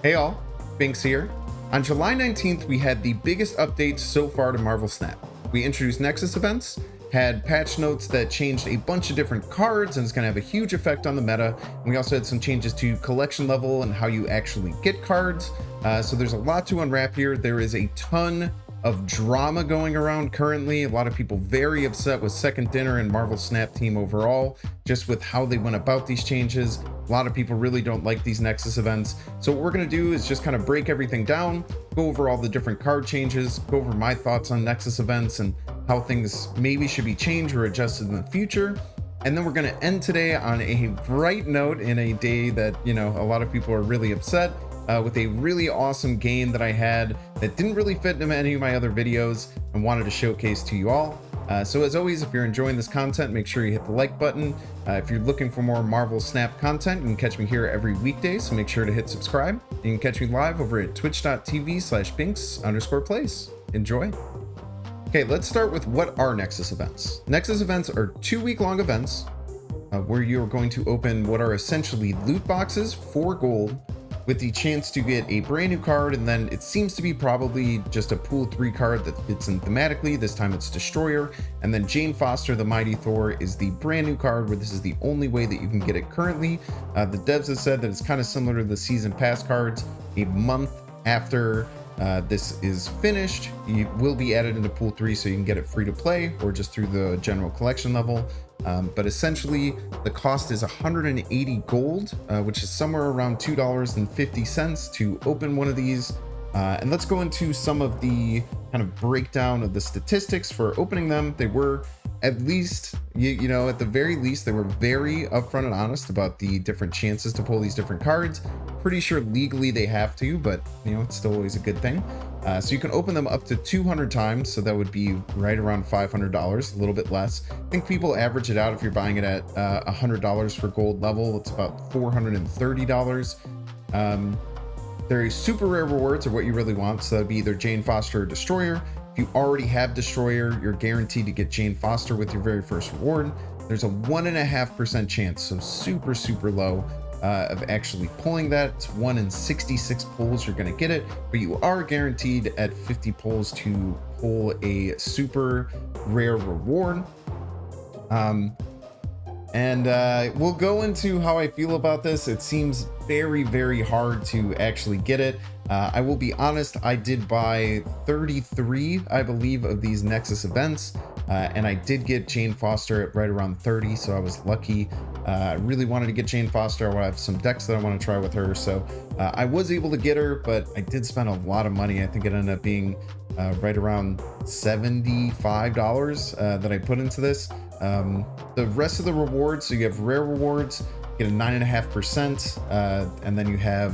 Hey all, Binks here. On July 19th, we had the biggest update so far to Marvel Snap. We introduced Nexus Events, had patch notes that changed a bunch of different cards and it's going to have a huge effect on the meta. And we also had some changes to collection level and how you actually get cards. So there's a lot to unwrap here. There is a ton of drama going around currently. A lot of people very upset with Second Dinner and Marvel Snap team overall, just with how they went about these changes. A lot of people really don't like these Nexus events. So what we're going to do is just kind of break everything down, go over all the different card changes, go over my thoughts on Nexus events and how things maybe should be changed or adjusted in the future. And then we're going to end today on a bright note in a day that, you know, a lot of people are really upset with a really awesome game that I had that didn't really fit into any of my other videos and wanted to showcase to you all. So as always, if you're enjoying this content, make sure you hit the like button. If you're looking for more Marvel Snap content, you can catch me here every weekday, so make sure to hit subscribe. You can catch me live over at twitch.tv/binks_plays. Enjoy. Okay, let's start with what are Nexus events. Nexus events are 2-week-long events where you're going to open what are essentially loot boxes for gold, with the chance to get a brand new card, and then it seems to be probably just a pool 3 card that fits in thematically. This time it's Destroyer, and then Jane Foster the Mighty Thor is the brand new card where this is the only way that you can get it currently. The devs have said that it's kind of similar to the season pass cards. A month after this is finished, it will be added into pool 3 so you can get it free to play or just through the general collection level. But essentially the cost is 180 gold, which is somewhere around $2.50 to open one of these. And let's go into some of the kind of breakdown of the statistics for opening them. They were at least, you know, at the very least, they were very upfront and honest about the different chances to pull these different cards. Pretty sure legally they have to, but you know, it's still always a good thing. So you can open them up to 200 times, so that would be right around $500, a little bit less. I think people average it out if you're buying it at $100 for gold level, it's about $430. Their super rare rewards are what you really want, so that'd be either Jane Foster or Destroyer. If you already have Destroyer, you're guaranteed to get Jane Foster with your very first reward. There's a 1.5% chance, so super low, of actually pulling that. It's 1 in 66 pulls you're going to get it, but you are guaranteed at 50 pulls to pull a super rare reward. We'll go into how I feel about this. It seems very hard to actually get it. I will be honest, I did buy 33, I believe, of these Nexus events, and I did get Jane Foster at right around 30, so I was lucky. I really wanted to get Jane Foster. I have some decks that I want to try with her, so I was able to get her, but I did spend a lot of money. I think it ended up being right around $75 that I put into this. The rest of the rewards, so you have rare rewards, get a 9.5%, and then you have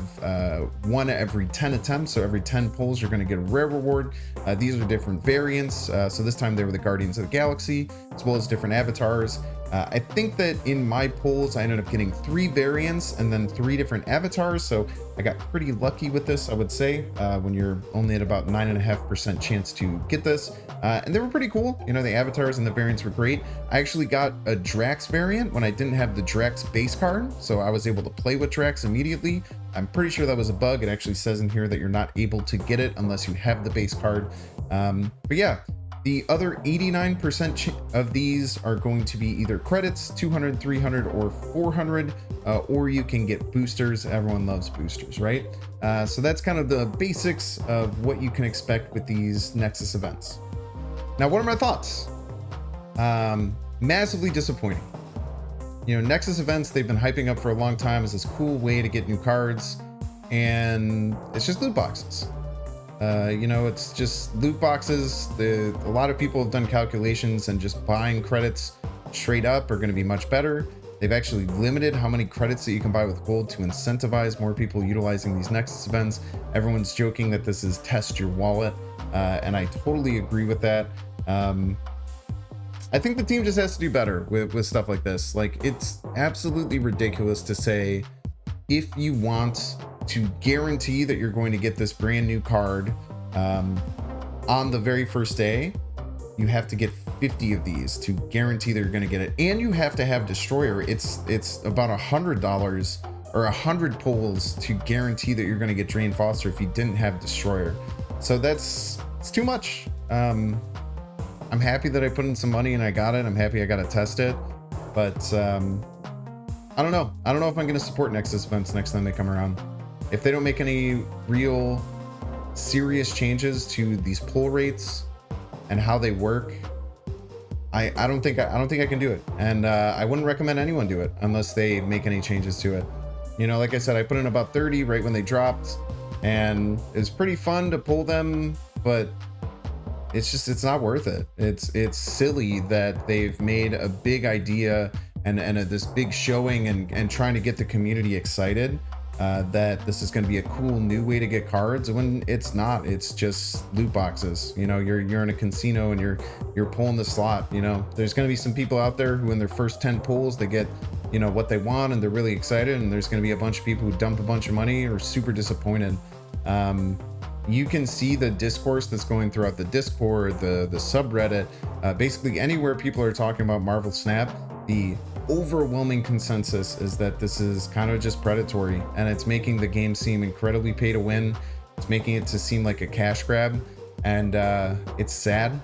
1 every 10 attempts, so every 10 pulls you're going to get a rare reward. These are different variants, so this time they were the Guardians of the Galaxy, as well as different avatars. I think that in my pulls I ended up getting 3 variants and then 3 different avatars, so I got pretty lucky with this, I would say, when you're only at about 9.5% chance to get this. And they were pretty cool, you know, the avatars and the variants were great. I actually got a Drax variant when I didn't have the Drax base card, so I was able to play with Drax immediately. I'm pretty sure that was a bug. It actually says in here that you're not able to get it unless you have the base card. But yeah, the other 89% of these are going to be either credits, 200, 300, or 400, or you can get boosters. Everyone loves boosters, right? So that's kind of the basics of what you can expect with these Nexus events. Now, what are my thoughts? Massively disappointing. You know, Nexus events, they've been hyping up for a long time as this cool way to get new cards, and it's just loot boxes. You know, it's just loot boxes. A lot of people have done calculations, and just buying credits straight up are going to be much better. They've actually limited how many credits that you can buy with gold to incentivize more people utilizing these Nexus events. Everyone's joking that this is test your wallet, and I totally agree with that. I think the team just has to do better with stuff like this. Like, it's absolutely ridiculous to say, if you want to guarantee that you're going to get this brand new card on the very first day, you have to get 50 of these to guarantee that you're going to get it, and you have to have Destroyer. It's about $100 or 100 pulls to guarantee that you're going to get Drain Foster if you didn't have Destroyer. So it's too much. I'm happy that I put in some money and I got it. I'm happy I got to test it, but I don't know. I don't know if I'm going to support Nexus Events next time they come around. If they don't make any real serious changes to these pull rates and how they work, I don't think I can do it. And I wouldn't recommend anyone do it unless they make any changes to it. You know, like I said, I put in about 30 right when they dropped, and it's pretty fun to pull them, but it's not worth it. It's silly that they've made a big idea and this big showing and trying to get the community excited that this is going to be a cool new way to get cards, when it's not. It's just loot boxes. You know, you're in a casino and you're pulling the slot. You know, there's going to be some people out there who in their first 10 pulls they get, you know, what they want and they're really excited, and there's going to be a bunch of people who dump a bunch of money or super disappointed. You can see the discourse that's going throughout the Discord, the subreddit, basically anywhere people are talking about Marvel Snap. The overwhelming consensus is that this is kind of just predatory, and it's making the game seem incredibly pay to win. It's making it to seem like a cash grab, and it's sad.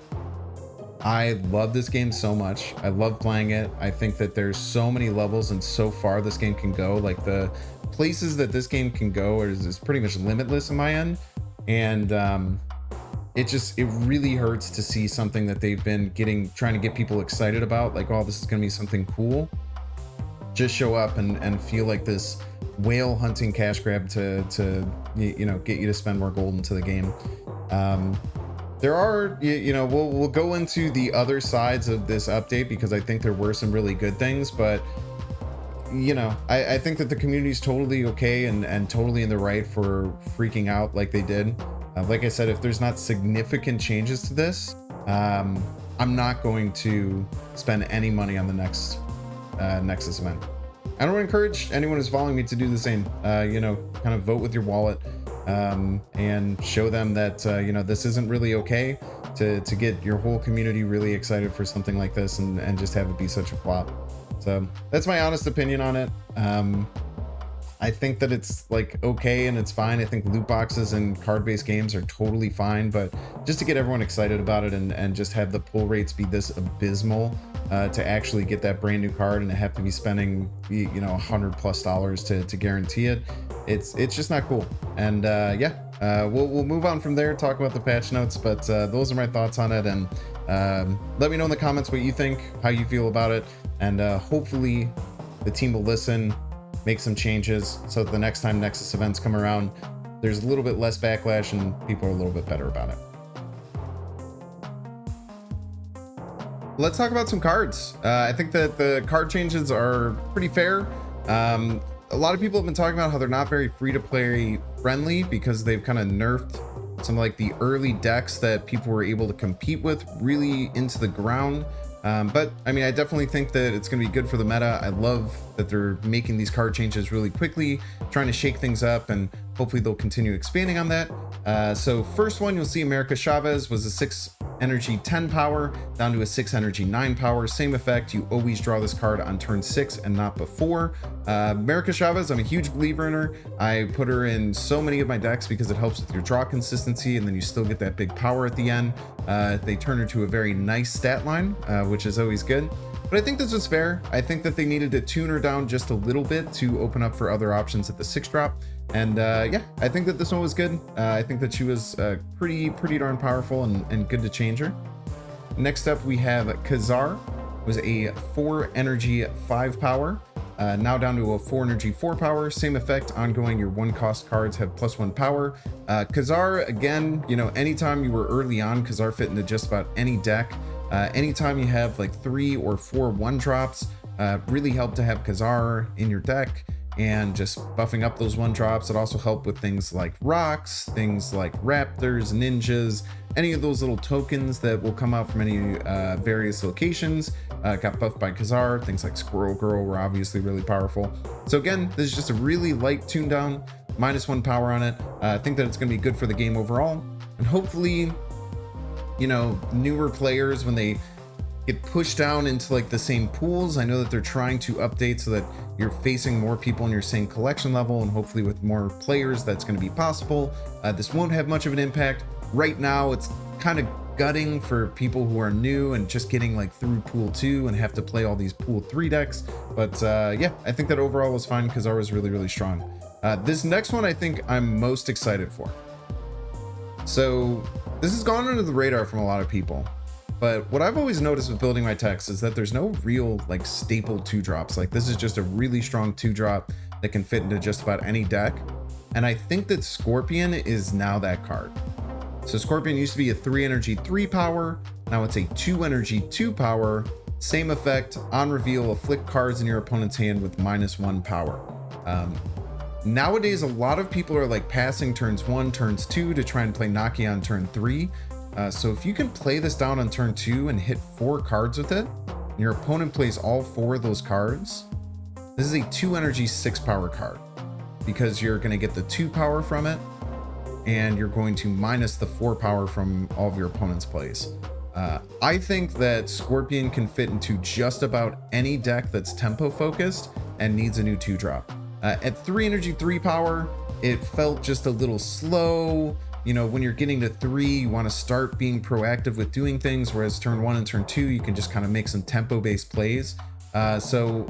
I love this game so much. I love playing it. I think that there's so many levels and so far this game can go. Like, the places that this game can go is pretty much limitless in my end. And it really hurts to see something that they've been trying to get people excited about, like, oh, this is going to be something cool, just show up and feel like this whale hunting cash grab to you know, get you to spend more gold into the game. There are, you know, we'll go into the other sides of this update, because I think there were some really good things, but you know, I think that the community is totally okay and totally in the right for freaking out like they did. Like I said, if there's not significant changes to this, I'm not going to spend any money on the next Nexus event. I don't encourage anyone who's following me to do the same. You know, kind of vote with your wallet and show them that, you know, this isn't really okay to get your whole community really excited for something like this and just have it be such a flop. So that's my honest opinion on it. I think that it's like okay and it's fine. I think loot boxes and card-based games are totally fine, but just to get everyone excited about it and just have the pull rates be this abysmal to actually get that brand new card and have to be spending, you know, $100+ to guarantee it, it's just not cool. And yeah, we'll move on from there, talk about the patch notes, but those are my thoughts on it. And let me know in the comments what you think, how you feel about it, and hopefully the team will listen, make some changes, so that the next time Nexus events come around, there's a little bit less backlash and people are a little bit better about it. Let's talk about some cards. I think that the card changes are pretty fair. A lot of people have been talking about how they're not very free-to-play friendly, because they've kind of nerfed some like the early decks that people were able to compete with really into the ground. But I mean, I definitely think that it's going to be good for the meta. I love that they're making these card changes really quickly, trying to shake things up, and hopefully they'll continue expanding on that. So first one, you'll see America Chavez was a 6 energy 10 power down to a 6 energy 9 power. Same effect. You always draw this card on turn 6 and not before. America Chavez, I'm a huge believer in her. I put her in so many of my decks because it helps with your draw consistency, and then you still get that big power at the end. They turn her to a very nice stat line, which is always good. But I think this was fair. I think that they needed to tune her down just a little bit to open up for other options at the 6-drop. And yeah, I think that this one was good. I think that she was pretty darn powerful and good to change her. Next up, we have Khazar, was a 4 energy 5 power. Now down to a 4 energy 4 power. Same effect, ongoing. Your 1 cost cards have +1 power. Khazar, again, you know, anytime you were early on, Khazar fit into just about any deck. Anytime you have like 3 or 4 1-drops, really help to have Khazar in your deck and just buffing up those 1-drops. It also helped with things like rocks, things like raptors, ninjas, any of those little tokens that will come out from any various locations. Got buffed by Khazar. Things like Squirrel Girl were obviously really powerful. So again, this is just a really light tune down, -1 power on it. I think that it's going to be good for the game overall, and hopefully, you know, newer players, when they get pushed down into like the same pools. I know that they're trying to update so that you're facing more people in your same collection level, and hopefully with more players that's going to be possible. This won't have much of an impact. Right now it's kind of gutting for people who are new and just getting like through pool 2 and have to play all these pool 3 decks. But yeah, I think that overall was fine because Khazar was really, really strong. This next one I think I'm most excited for. So this has gone under the radar from a lot of people. But what I've always noticed with building my techs is that there's no real like staple 2-drops. Like this is just a really strong 2-drop that can fit into just about any deck. And I think that Scorpion is now that card. So Scorpion used to be a 3 energy 3 power. Now it's a 2 energy 2 power. Same effect, on reveal, afflict cards in your opponent's hand with -1 power. Nowadays, a lot of people are like passing turns 1, turns 2 to try and play Naki on turn 3. So if you can play this down on turn 2 and hit 4 cards with it, and your opponent plays all 4 of those cards, this is a 2 energy 6 power card because you're going to get the 2 power from it, and you're going to minus the 4 power from all of your opponent's plays. I think that Scorpion can fit into just about any deck that's tempo focused and needs a new 2-drop. At 3 energy 3 power, it felt just a little slow. You know, when you're getting to 3, you want to start being proactive with doing things, whereas turn 1 and turn 2, you can just kind of make some tempo-based plays. So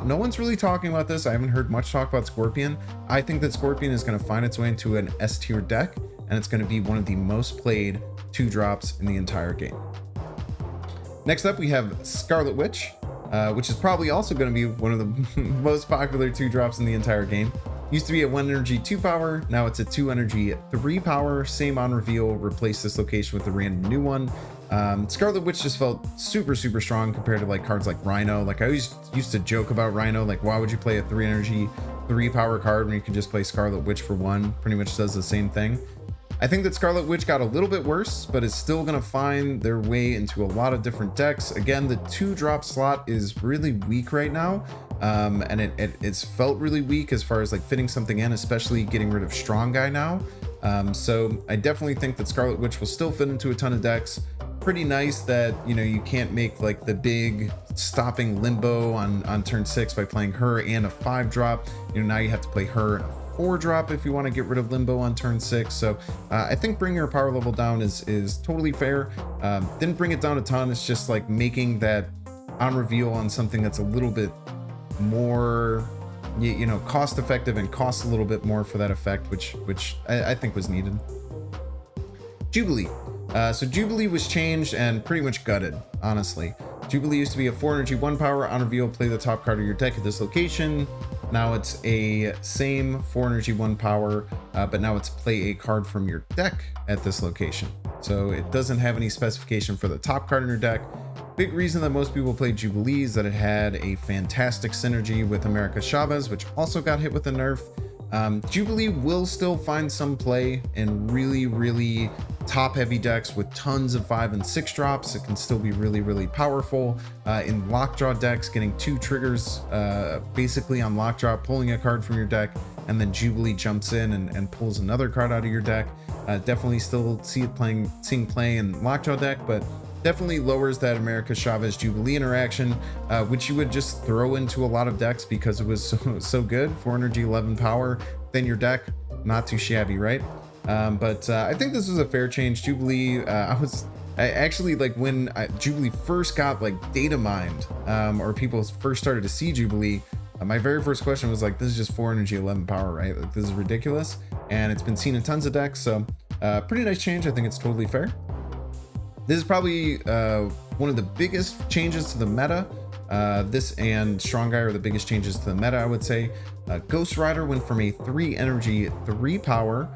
no one's really talking about this. I haven't heard much talk about Scorpion. I think that Scorpion is going to find its way into an S tier deck, and it's going to be one of the most played 2-drops in the entire game. Next up, we have Scarlet Witch, which is probably also going to be one of the most popular 2-drops in the entire game. Used to be a 1 energy 2 power, now it's a 2 energy 3 power, same on reveal, replace this location with a random new one. Scarlet Witch just felt super, super strong compared to like cards like Rhino. Like I always used to joke about Rhino, like why would you play a 3 energy 3 power card when you can just play Scarlet Witch for 1? Pretty much does the same thing. I think that Scarlet Witch got a little bit worse, but is still going to find their way into a lot of different decks. Again, the 2-drop slot is really weak right now. And it's felt really weak as far as like fitting something in, especially getting rid of Strong Guy now. So I definitely think that Scarlet Witch will still fit into a ton of decks. Pretty nice that, you know, you can't make like the big stopping limbo on turn 6 by playing her and a 5-drop. You know, now you have to play her and a 4-drop if you want to get rid of limbo on turn 6. So I think bringing your power level down is totally fair. Didn't bring it down a ton. It's just like making that on reveal on something that's a little bit more, you know, cost effective and costs a little bit more for that effect, which I think was needed. Jubilee. So Jubilee was changed and pretty much gutted, honestly. Jubilee used to be a 4 energy 1 power, on reveal, play the top card of your deck at this location. Now it's a same 4 energy 1 power, but now it's play a card from your deck at this location. So it doesn't have any specification for the top card in your deck. Big reason that most people played Jubilee is that it had a fantastic synergy with Chavez, which also got hit with a nerf. Jubilee will still find some play in really, really top heavy decks with tons of 5 and 6 drops. It can still be really, really powerful. In lockjaw decks, getting 2 triggers basically on lockjaw, pulling a card from your deck, and then Jubilee jumps in and pulls another card out of your deck. Definitely still seeing play in lockjaw deck, but definitely lowers that Chavez Jubilee interaction, which you would just throw into a lot of decks because it was so good. 4 energy 11 power, then your deck, not too shabby, right? But I think this was a fair change. Jubilee, I actually, like when Jubilee first got like data mined, or people first started to see Jubilee, my very first question was like, this is just 4 energy 11 power, right? Like this is ridiculous. And it's been seen in tons of decks, so pretty nice change. I think it's totally fair. This is probably one of the biggest changes to the meta. This and Strong Guy are the biggest changes to the meta, I would say. Ghost Rider went from a 3 energy 3 power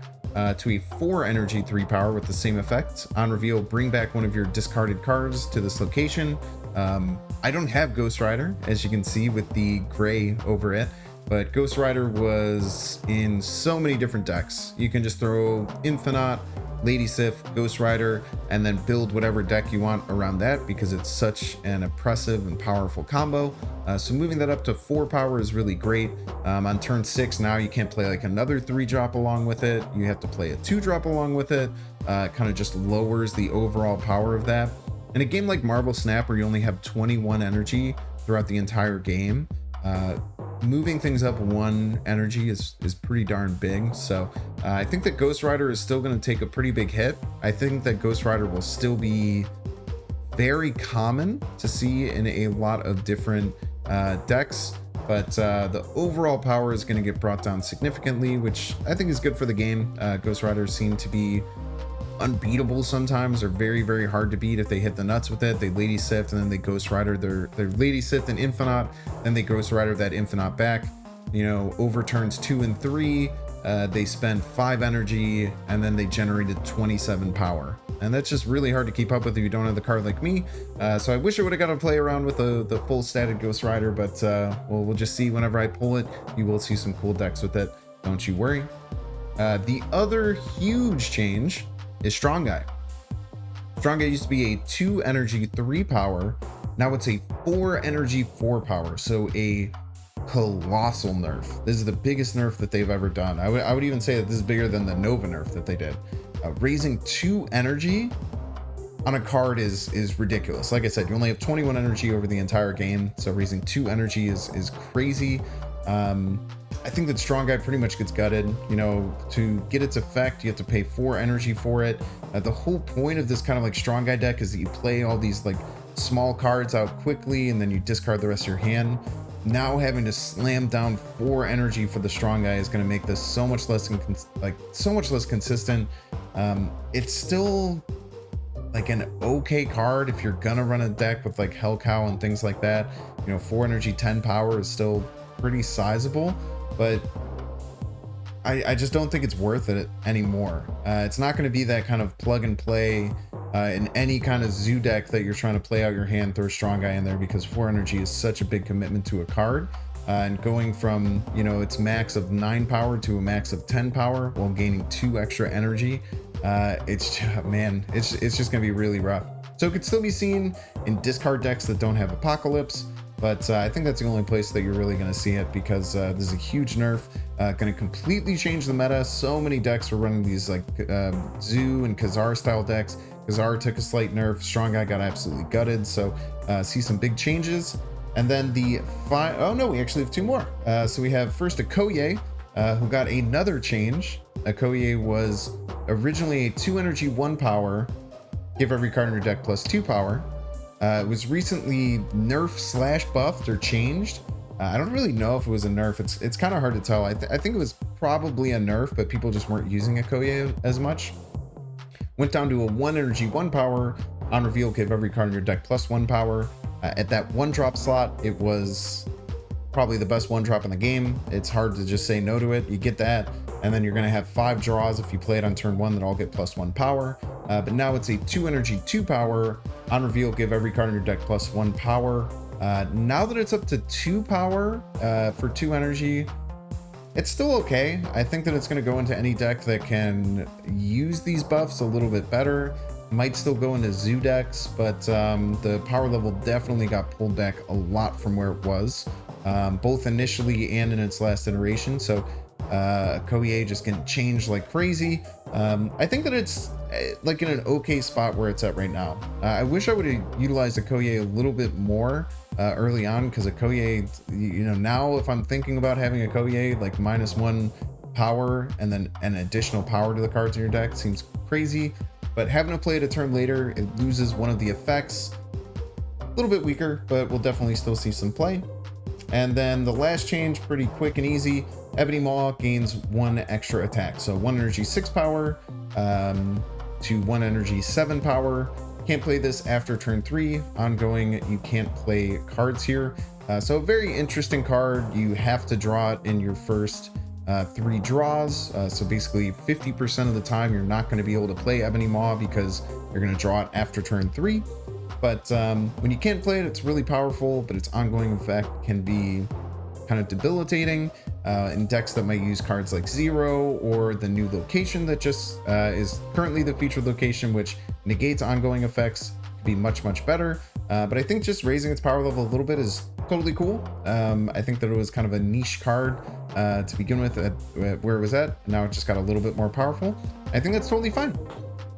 to a 4 energy 3 power with the same effect. On reveal, bring back one of your discarded cards to this location. I don't have Ghost Rider, as you can see with the gray over it, but Ghost Rider was in so many different decks. You can just throw Infinite, Lady Sif, Ghost Rider, and then build whatever deck you want around that because it's such an oppressive and powerful combo. So moving that up to 4 power is really great. On turn 6 now you can't play like another 3-drop along with it. You have to play a 2-drop along with it. Kind of just lowers the overall power of that. In a game like Marble Snap, where you only have 21 energy throughout the entire game, moving things up 1 energy is pretty darn big. So I think that Ghost Rider is still going to take a pretty big hit. I think that Ghost Rider will still be very common to see in a lot of different decks, but the overall power is going to get brought down significantly, which I think is good for the game. Ghost Riders seem to be unbeatable sometimes. They're very, very hard to beat if they hit the nuts with it. They Lady Sift and then they Ghost Rider their Lady Sift and Infinite, then they Ghost Rider that Infinite back. You know, over turns 2 and 3, they spend 5 energy and then they generated 27 power. And that's just really hard to keep up with if you don't have the card like me. So I wish I would have got to play around with the full statted Ghost Rider, but well, we'll just see whenever I pull it. You will see some cool decks with it. Don't you worry. The other huge change is Strong Guy. Strong Guy used to be a 2 energy 3 power. Now it's a 4 energy 4 power. So a colossal nerf. This is the biggest nerf that they've ever done. I would even say that this is bigger than the Nova nerf that they did. Raising 2 energy on a card is ridiculous. Like I said, you only have 21 energy over the entire game, so raising 2 energy is crazy. I think that Strong Guy pretty much gets gutted. You know, to get its effect, you have to pay 4 energy for it. The whole point of this kind of like Strong Guy deck is that you play all these like small cards out quickly and then you discard the rest of your hand. Now having to slam down 4 energy for the Strong Guy is going to make this so much less consistent. It's still like an okay card if you're gonna run a deck with like Hell Cow and things like that. You know, 4 energy 10 power is still pretty sizable, but I just don't think it's worth it anymore. It's not going to be that kind of plug and play in any kind of zoo deck that you're trying to play out your hand, throw a Strong Guy in there, because 4 energy is such a big commitment to a card. And going from, you know, its max of 9 power to a max of 10 power while gaining 2 extra energy, it's just gonna be really rough. So it could still be seen in discard decks that don't have Apocalypse, but I think that's the only place that you're really gonna see it, because this is a huge nerf, gonna completely change the meta. So many decks are running these like Zoo and Khazar style decks. Khazar took a slight nerf, Strong Guy got absolutely gutted, so see some big changes. And then we actually have 2 more. So we have first Okoye, who got another change. Okoye was originally a 2 energy 1 power, give every card in your deck plus 2 power. It was recently nerf / buffed or changed. I don't really know if it was a nerf. It's kind of hard to tell. I think it was probably a nerf, but people just weren't using Okoye as much. Went down to a 1 energy 1 power. On reveal, give every card in your deck plus 1 power. At that 1-drop slot, it was probably the best 1-drop in the game. It's hard to just say no to it. You get that, and then you're going to have 5 draws if you play it on turn 1 that all get plus 1 power. But now it's a 2 energy 2 power. On reveal, give every card in your deck plus 1 power. Now that it's up to 2 power for 2 energy, it's still okay. I think that it's going to go into any deck that can use these buffs a little bit better. Might still go into zoo decks, but the power level definitely got pulled back a lot from where it was, both initially and in its last iteration. So Okoye just getting changed like crazy. I think that it's like in an okay spot where it's at right now. I wish I would have utilized Okoye a little bit more early on, because Okoye, you know, now if I'm thinking about having Okoye like -1 power and then an additional power to the cards in your deck seems crazy. But having to play it a turn later, it loses one of the effects. A little bit weaker, but we'll definitely still see some play. And then the last change, pretty quick and easy. Ebony Maw gains 1 extra attack. So 1 energy 6 power to 1 energy 7 power. Can't play this after turn 3. Ongoing, you can't play cards here. So a very interesting card. You have to draw it in your first 3 draws. So basically 50% of the time you're not going to be able to play Ebony Maw because you're going to draw it after turn 3. But when you can't play it, it's really powerful, but its ongoing effect can be kind of debilitating in decks that might use cards like Zero or the new location that just is currently the featured location, which negates ongoing effects. Could be much better. But I think just raising its power level a little bit is totally cool. I think that it was kind of a niche card to begin with at where it was at. Now it just got a little bit more powerful. I think that's totally fine.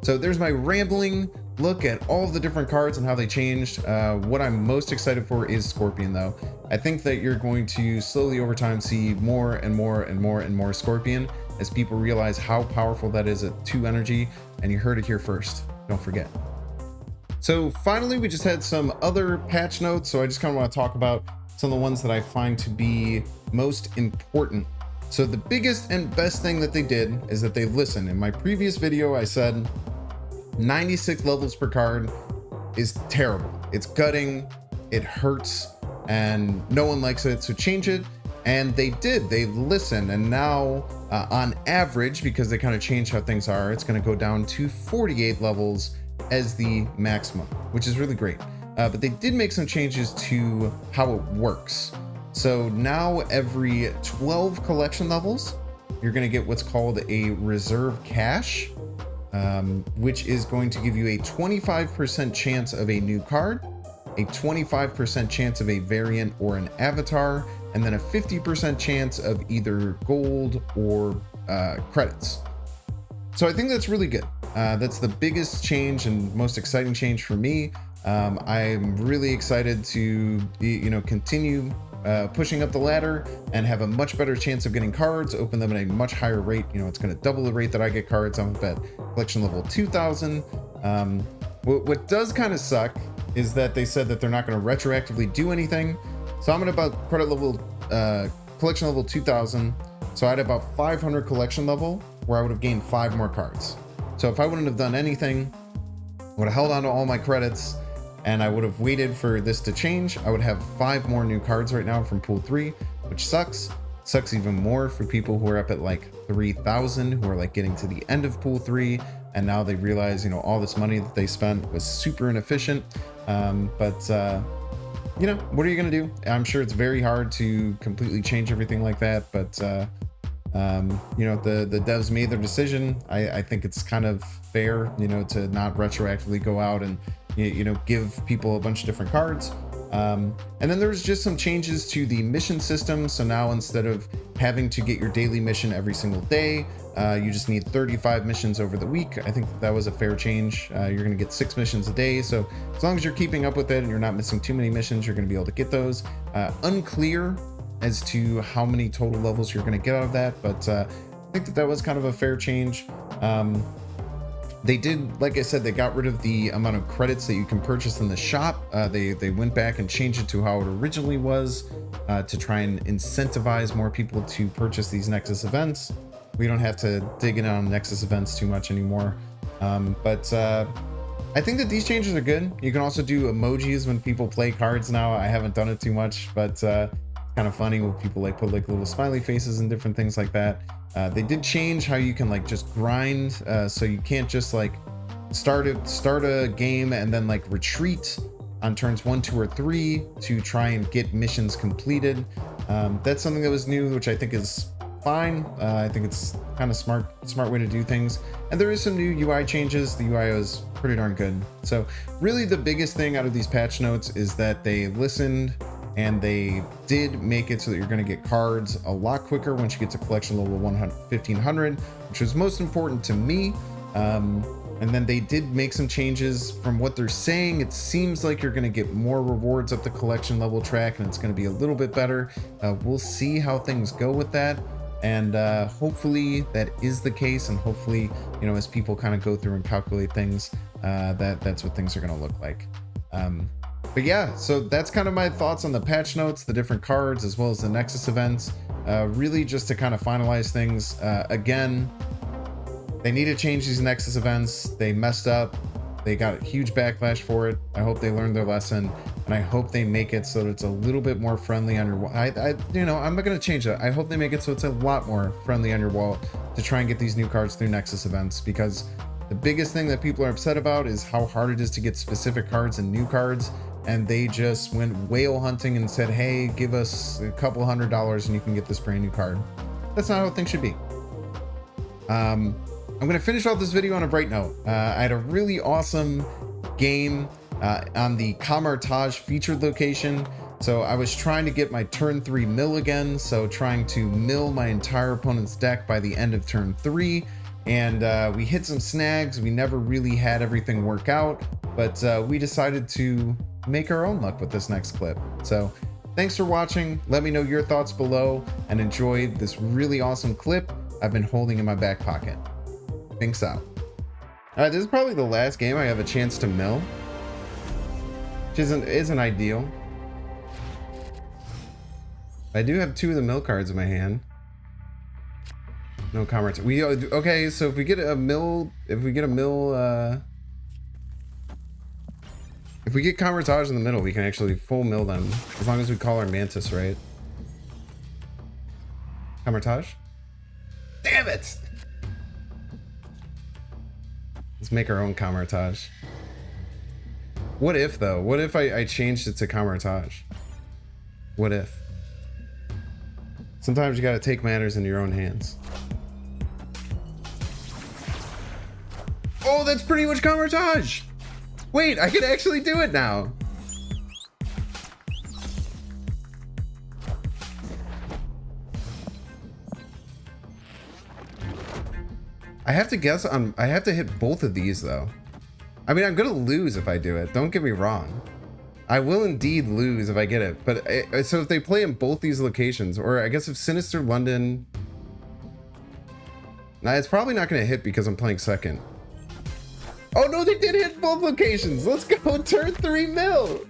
So there's my rambling look at all the different cards and how they changed. What I'm most excited for is Scorpion, though. I think that you're going to slowly over time see more and more and more and more Scorpion as people realize how powerful that is at 2 energy, and you heard it here first. Don't forget. So finally, we just had some other patch notes, so I just kind of want to talk about some of the ones that I find to be most important. So the biggest and best thing that they did is that they listened. In my previous video, I said 96 levels per card is terrible. It's gutting, it hurts, and no one likes it, so change it. And they did, they listened, and now on average, because they kind of changed how things are, it's going to go down to 48 levels as the maximum, which is really great. But they did make some changes to how it works. So now every 12 collection levels, you're going to get what's called a reserve cache, which is going to give you a 25% chance of a new card, a 25% chance of a variant or an avatar, and then a 50% chance of either gold or credits. So I think that's really good. That's the biggest change and most exciting change for me. I'm really excited to continue pushing up the ladder and have a much better chance of getting cards, open them at a much higher rate. It's going to double the rate that I get cards. I'm up at collection level 2000. What does kind of suck is that they said that they're not going to retroactively do anything. So I'm at about collection level 2000. So I had about 500 collection level where I would have gained 5 more cards. So if I wouldn't have done anything, would have held on to all my credits, and I would have waited for this to change, I would have 5 more new cards right now from pool 3, which sucks. Sucks even more for people who are up at like 3,000, who are like getting to the end of pool 3, and now they realize, all this money that they spent was super inefficient. What are you gonna do? I'm sure it's very hard to completely change everything like that, but the devs made their decision. I think it's kind of fair, to not retroactively go out and give people a bunch of different cards. And then there's just some changes to the mission system. So now instead of having to get your daily mission every single day, you just need 35 missions over the week. I think that was a fair change. You're going to get 6 missions a day. So as long as you're keeping up with it and you're not missing too many missions, you're going to be able to get those. Unclear as to how many total levels you're going to get out of that, but I think that was kind of a fair change. They did, like I said, they got rid of the amount of credits that you can purchase in the shop. They went back and changed it to how it originally was, to try and incentivize more people to purchase these Nexus events. We don't have to dig in on Nexus events too much anymore. But I think that these changes are good. You can also do emojis when people play cards now. I haven't done it too much, but kind of funny when people put little smiley faces and different things like that. They did change how you can just grind, so you can't just start a game and then retreat on turns 1, 2, or 3 to try and get missions completed. That's something that was new, which I think is fine. I think it's kind of smart way to do things. And there is some new UI changes. The UI is pretty darn good. So really the biggest thing out of these patch notes is that they listened and they did make it so that you're going to get cards a lot quicker once you get to collection level 1500, which was most important to me. And then they did make some changes. From what they're saying, it seems like you're going to get more rewards up the collection level track, and it's going to be a little bit better. We'll see how things go with that. And hopefully that is the case. And hopefully, as people kind of go through and calculate things, that's what things are going to look like. But yeah, so that's kind of my thoughts on the patch notes, the different cards, as well as the Nexus events. Really just to kind of finalize things. Again, they need to change these Nexus events. They messed up. They got a huge backlash for it. I hope they learned their lesson, and I hope they make it so that it's a little bit more friendly on your wallet. I'm not going to change that. I hope they make it so it's a lot more friendly on your wallet to try and get these new cards through Nexus events, because the biggest thing that people are upset about is how hard it is to get specific cards and new cards. And they just went whale hunting and said, hey, give us a couple $100 and you can get this brand new card. That's not how things should be. I'm going to finish off this video on a bright note. I had a really awesome game on the Camartage featured location. So I was trying to get my turn 3 mill again. So trying to mill my entire opponent's deck by the end of turn 3. and we hit some snags. We never really had everything work out, but we decided to make our own luck with this next clip. So thanks for watching. Let me know your thoughts below and enjoy this really awesome clip I've been holding in my back pocket. Thanks out. This is probably the last game I have a chance to mill, which isn't ideal. I do have 2 of the mill cards in my hand. No comments. Okay, so if we get a mill, if we get Convertage in the middle, we can actually full mill them as long as we call our Mantis, right? Convertage? Damn it! Let's make our own Convertage. What if though? What if I changed it to Convertage? What if? Sometimes you gotta take matters into your own hands. Oh, that's pretty much Convertage! Wait, I can actually do it now! I have to guess on, I have to hit both of these though. I mean, I'm gonna lose if I do it, don't get me wrong. I will indeed lose if I get it, but so if they play in both these locations, or I guess if Sinister London... Nah, it's probably not gonna hit because I'm playing second. Oh no, they did hit both locations! Let's go, turn 3 mil!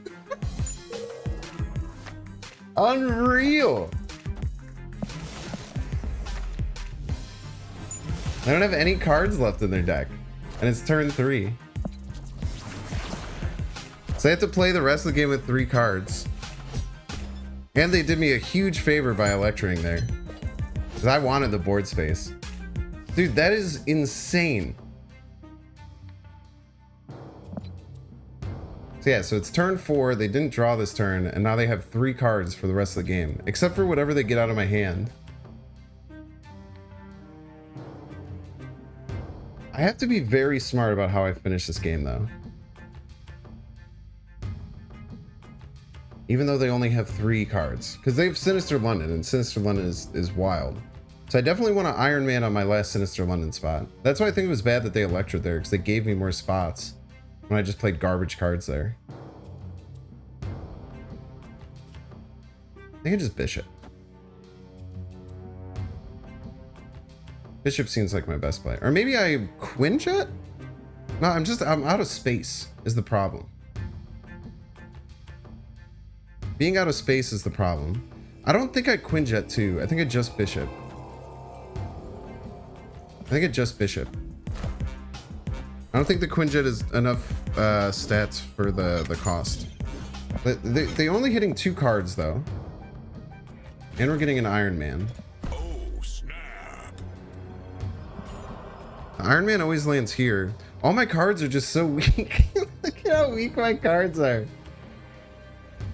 Unreal! I don't have any cards left in their deck, and it's turn 3. So I have to play the rest of the game with 3 cards. And they did me a huge favor by electroing there, because I wanted the board space. Dude, that is insane. So yeah, so it's turn 4, they didn't draw this turn, and now they have 3 cards for the rest of the game, except for whatever they get out of my hand. I have to be very smart about how I finish this game though. Even though they only have 3 cards, because they have Sinister London, and Sinister London is wild. So I definitely want to Iron Man on my last Sinister London spot. That's why I think it was bad that they electroed there, because they gave me more spots when I just played garbage cards there. I think I just Bishop. Bishop seems like my best play. Or maybe I Quinjet? No, I'm out of space is the problem. Being out of space is the problem. I don't think I Quinjet too. I think I just Bishop. I don't think the Quinjet is enough stats for the cost. They only hitting 2 cards though. And we're getting an Iron Man. Oh, snap. Iron Man always lands here. All my cards are just so weak. Look at how weak my cards are.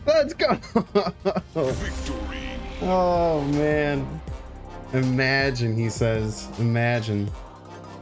Let's go. Victory. Oh man. Imagine, he says. Imagine.